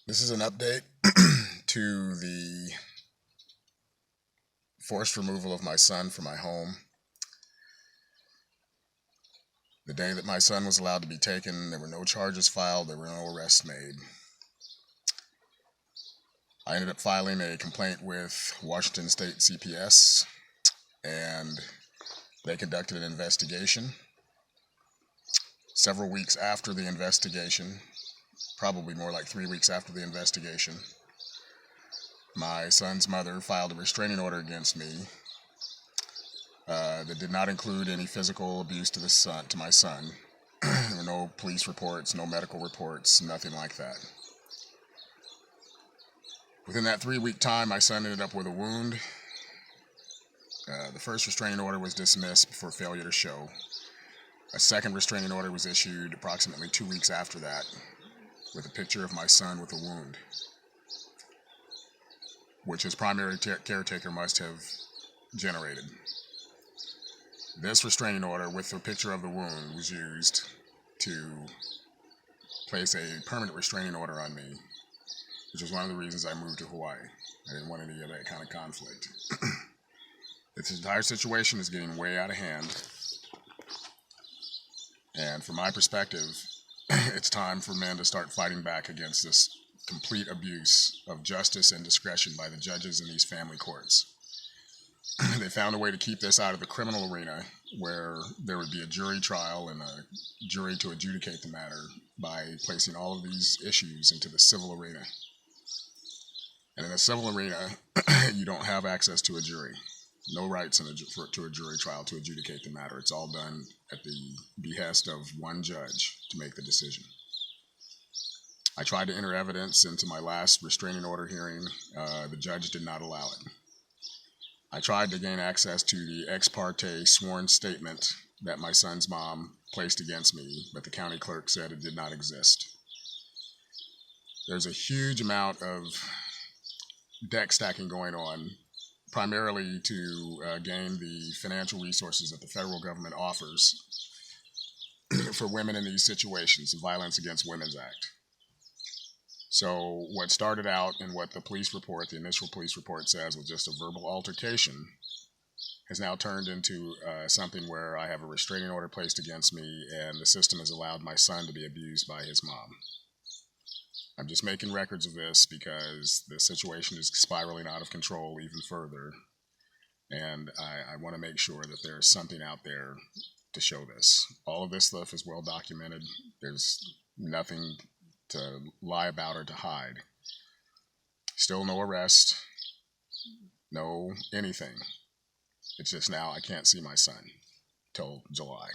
This is an update to the forced removal of my son from my home. The day that my son was allowed to be taken, there were no charges filed, there were no arrests made. I ended up filing a complaint with Washington State CPS, and they conducted an investigation. Several weeks after the investigation, probably more like 3 weeks after the investigation, my son's mother filed a restraining order against me that did not include any physical abuse to my son. There were no police reports, no medical reports, nothing like that. Within that 3-week time, my son ended up with a wound. The first restraining order was dismissed for failure to show. A second restraining order was issued approximately 2 weeks after that, with a picture of my son with a wound, which his primary caretaker must have generated. This restraining order with the picture of the wound was used to place a permanent restraining order on me, which was one of the reasons I moved to Hawaii. I didn't want any of that kind of conflict. This entire situation is getting way out of hand, and from my perspective, it's time for men to start fighting back against this complete abuse of justice and discretion by the judges in these family courts. They found a way to keep this out of the criminal arena, where there would be a jury trial and a jury to adjudicate the matter, by placing all of these issues into the civil arena. And in the civil arena, you don't have access to a jury. No rights to a jury trial to adjudicate the matter. It's all done at the behest of one judge to make the decision. I tried to enter evidence into my last restraining order hearing. The judge did not allow it. I tried to gain access to the ex parte sworn statement that my son's mom placed against me, but the county clerk said it did not exist. There's a huge amount of deck stacking going on, primarily to gain the financial resources that the federal government offers for women in these situations, the Violence Against Women's Act. So what started out in what the initial police report says was just a verbal altercation, has now turned into something where I have a restraining order placed against me, and the system has allowed my son to be abused by his mom. I'm just making records of this because the situation is spiraling out of control even further, and I want to make sure that there's something out there to show this. All of this stuff is well documented. There's nothing to lie about or to hide. Still no arrest, no anything. It's just now I can't see my son till July.